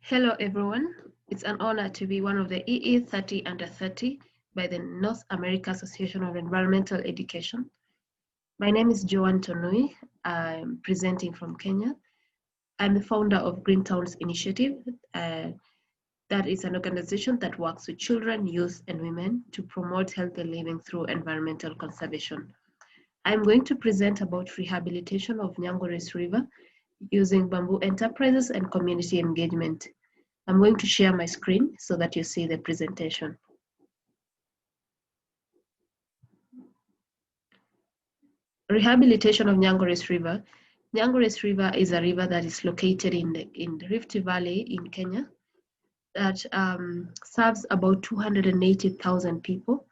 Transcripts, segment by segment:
Hello everyone, it's an honor to be one of the EE30 Under 30 by the North America Association of Environmental Education. My name is Joanne Tonui. I'm presenting from Kenya. I'm the founder of Green Towns Initiative. That is an organization that works with children, youth, and women to promote healthy living through environmental conservation. I'm going to present about rehabilitation of Nyangores River using bamboo enterprises and community engagement. I'm going to share my screen so that you see the presentation. Rehabilitation of Nyangores River. Nyangores River is a river that is located in the Rift Valley in Kenya that serves about 280,000 people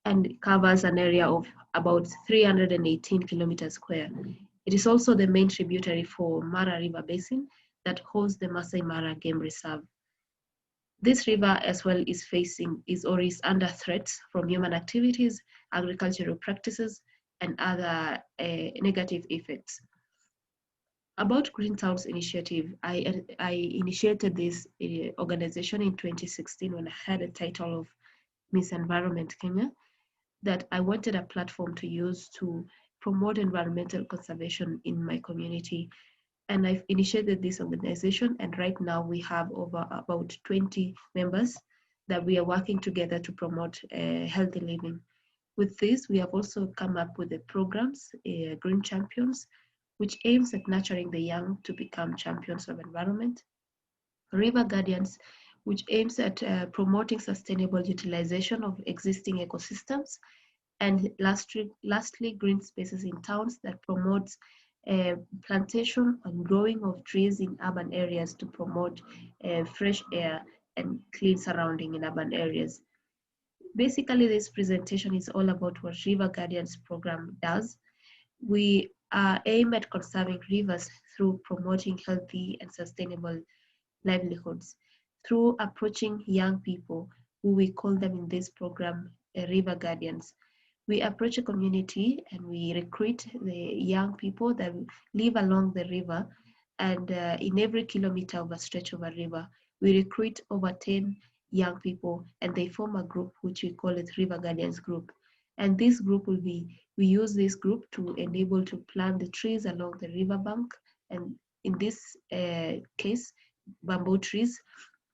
and covers an area of about 318 kilometers square. It is also the main tributary for Mara River Basin that hosts the Masai Mara Game Reserve. This river as well is under threats from human activities, agricultural practices, and other negative effects. About Green Towns Initiative, I initiated this organization in 2016 when I had a title of Miss Environment Kenya, that I wanted a platform to use to promote environmental conservation in my community. And I've initiated this organization, and right now we have over about 20 members that we are working together to promote healthy living. With this, we have also come up with the programs, Green Champions, which aims at nurturing the young to become champions of environment. River Guardians, which aims at promoting sustainable utilization of existing ecosystems. And lastly, green spaces in towns that promotes plantation and growing of trees in urban areas to promote fresh air and clean surrounding in urban areas. Basically, this presentation is all about what River Guardians program does. We aim at conserving rivers through promoting healthy and sustainable livelihoods, through approaching young people, who we call them in this program River Guardians. We approach a community and we recruit the young people that live along the river, and in every kilometer of a stretch of a river, we recruit over 10 young people, and they form a group which we call it River Guardians Group. And this group we use this group to enable to plant the trees along the riverbank, and in this case, bamboo trees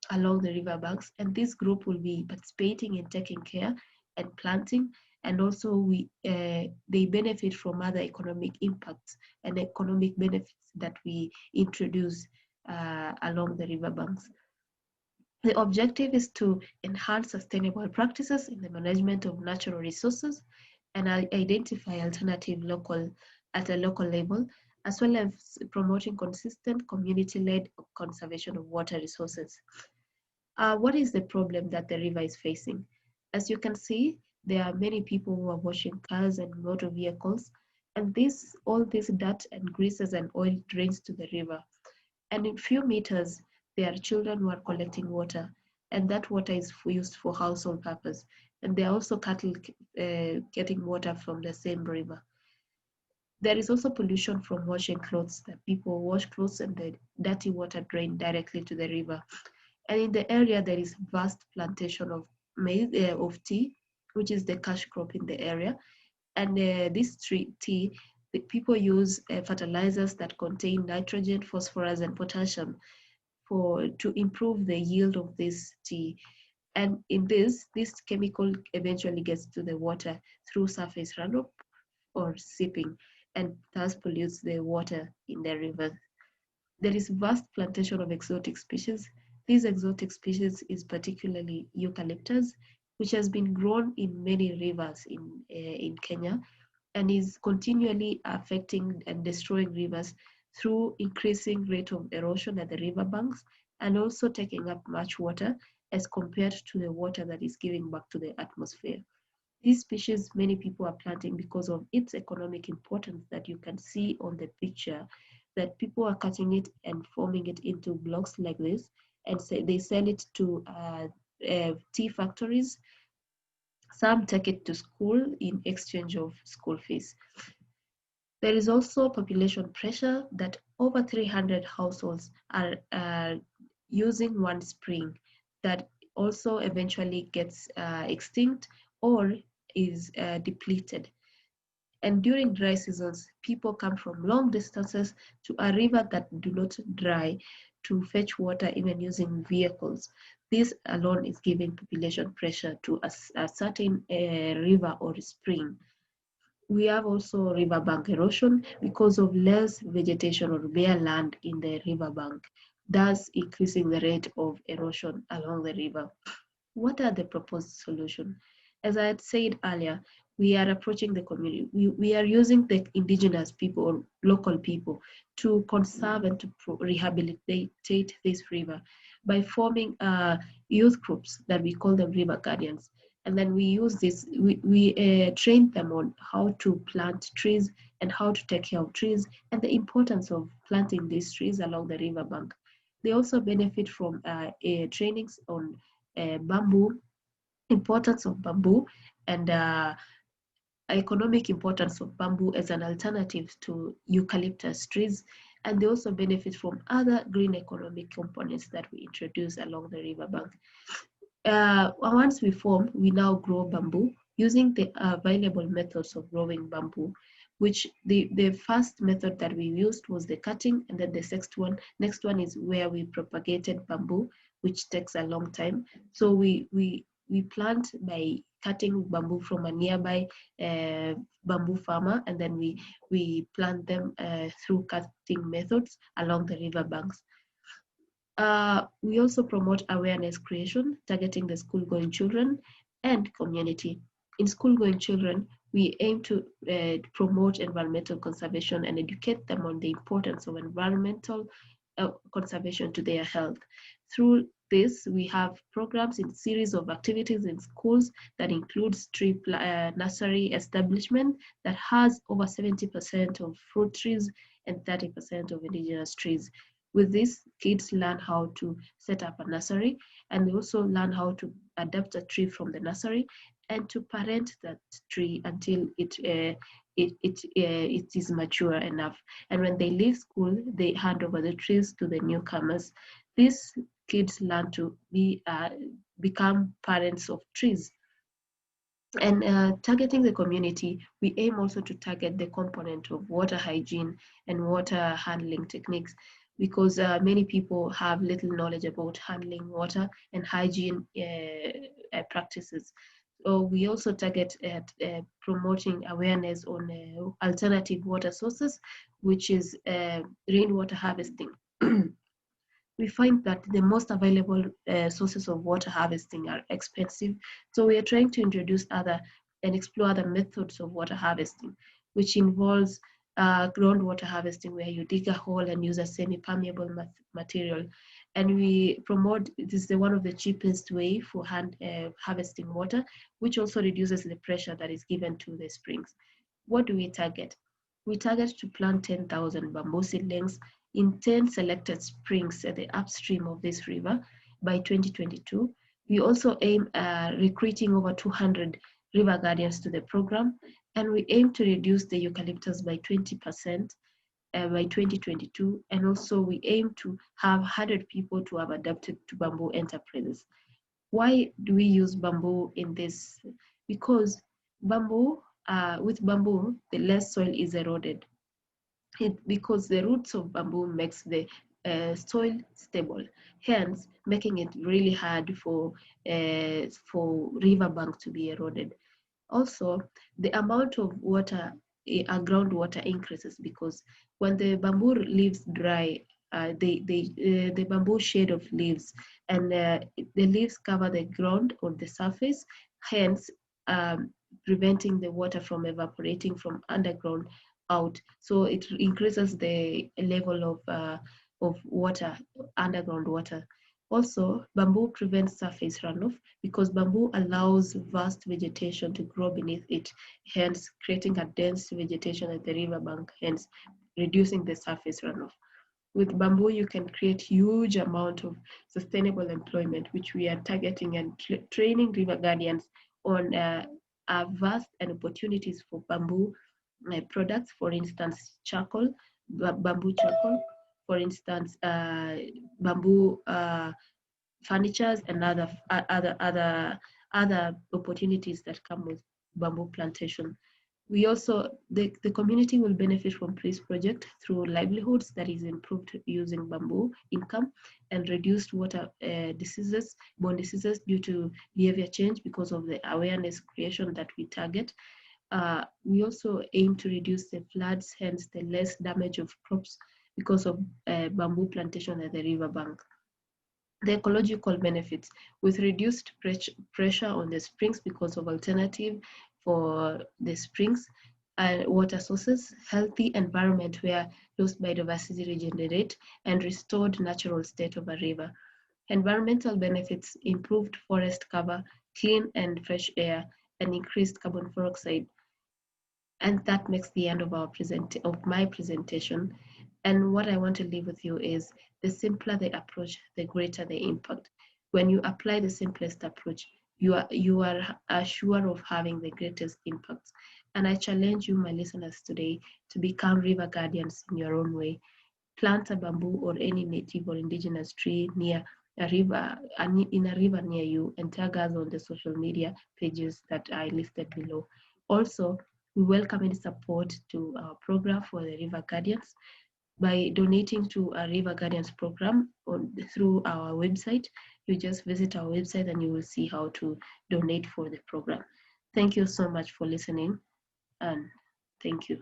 along the riverbanks. And this group will be participating in taking care and planting, and also they benefit from other economic impacts and economic benefits that we introduce along the riverbanks. The objective is to enhance sustainable practices in the management of natural resources and identify alternative at a local level, as well as promoting consistent community-led conservation of water resources. What is the problem that the river is facing? As you can see, there are many people who are washing cars and motor vehicles, and all this dirt and greases and oil drains to the river. And in few meters, there are children who are collecting water, and that water is used for household purpose. And there are also cattle getting water from the same river. There is also pollution from washing clothes, that people wash clothes and the dirty water drain directly to the river. And in the area, there is vast plantation of maize, of tea, which is the cash crop in the area. And this tea, the people use fertilizers that contain nitrogen, phosphorus, and potassium to improve the yield of this tea. And in this chemical eventually gets to the water through surface runoff or seeping, and thus pollutes the water in the river. There is vast plantation of exotic species. These exotic species is particularly eucalyptus, which has been grown in many rivers in Kenya, and is continually affecting and destroying rivers through increasing rate of erosion at the riverbanks, and also taking up much water as compared to the water that is giving back to the atmosphere. These species, many people are planting because of its economic importance that you can see on the picture, that people are cutting it and forming it into blocks like this, and they sell it to tea factories. Some take it to school in exchange of school fees. There is also population pressure that over 300 households are using one spring that also eventually gets extinct or is depleted. And during dry seasons, people come from long distances to a river that do not dry to fetch water, even using vehicles. This alone is giving population pressure to a certain river or spring. We have also riverbank erosion because of less vegetation or bare land in the riverbank, thus increasing the rate of erosion along the river. What are the proposed solutions? As I had said earlier, we are approaching the community. We are using the indigenous people or local people to conserve and to rehabilitate this river by forming youth groups that we call them river guardians. And then we use this, we train them on how to plant trees and how to take care of trees and the importance of planting these trees along the riverbank. They also benefit from trainings on bamboo, importance of bamboo, and economic importance of bamboo as an alternative to eucalyptus trees. And they also benefit from other green economic components that we introduce along the riverbank. Once we form, we now grow bamboo using the available methods of growing bamboo, which the first method that we used was the cutting, and then the next one is where we propagated bamboo, which takes a long time. So we plant by cutting bamboo from a nearby bamboo farmer, and then we plant them through cutting methods along the river banks. We also promote awareness creation, targeting the school-going children and community. In school-going children, we aim to promote environmental conservation and educate them on the importance of environmental conservation to their health. Through this, we have programs in series of activities in schools that includes tree nursery establishment that has over 70% of fruit trees and 30% of indigenous trees. With this, kids learn how to set up a nursery, and they also learn how to adapt a tree from the nursery and to parent that tree until it is mature enough. And when they leave school, they hand over the trees to the newcomers. These kids learn to become parents of trees. And targeting the community, we aim also to target the component of water hygiene and water handling techniques, because many people have little knowledge about handling water and hygiene practices. So we also target at promoting awareness on alternative water sources, which is rainwater harvesting. We find that the most available sources of water harvesting are expensive. So we are trying to introduce other and explore other methods of water harvesting, which involves groundwater harvesting, where you dig a hole and use a semi-permeable material. And we promote, this is one of the cheapest way for harvesting water, which also reduces the pressure that is given to the springs. What do we target? We target to plant 10,000 bamboo seedlings in 10 selected springs at the upstream of this river by 2022. We also aim recruiting over 200 river guardians to the program, and we aim to reduce the eucalyptus by 20% by 2022, and also we aim to have 100 people to have adapted to bamboo enterprises. Why do we use bamboo in this? Because with bamboo, the less soil is eroded. Because the roots of bamboo makes the soil stable, hence making it really hard for riverbank to be eroded. Also, the amount of water, groundwater increases, because when the bamboo leaves dry, the bamboo shade of leaves, and the leaves cover the ground or the surface, hence preventing the water from evaporating from underground out. So it increases the level of water, underground water. Also, bamboo prevents surface runoff, because bamboo allows vast vegetation to grow beneath it, hence creating a dense vegetation at the riverbank, hence reducing the surface runoff. With bamboo, you can create huge amount of sustainable employment, which we are targeting and training river guardians on vast and opportunities for bamboo products, for instance, charcoal, bamboo charcoal, for instance, bamboo furnitures and other opportunities that come with bamboo plantation. We also, the community will benefit from this project through livelihoods that is improved using bamboo income and reduced water diseases, borne diseases due to behavior change because of the awareness creation that we target. We also aim to reduce the floods, hence the less damage of crops because of bamboo plantation at the riverbank. The ecological benefits with reduced pressure on the springs because of alternative for the springs and water sources, healthy environment where lost biodiversity regenerate and restored natural state of a river. Environmental benefits, improved forest cover, clean and fresh air, and increased carbon dioxide. And that makes the end of my presentation. And what I want to leave with you is the simpler the approach, the greater the impact. When you apply the simplest approach, you are sure of having the greatest impact. And I challenge you, my listeners, today to become river guardians in your own way. Plant a bamboo or any native or indigenous tree near a river, in a river near you, and tag us on the social media pages that I listed below. Also, we welcome any support to our program for the River Guardians by donating to a River Guardians program through our website. You just visit our website and you will see how to donate for the program. Thank you so much for listening, and thank you.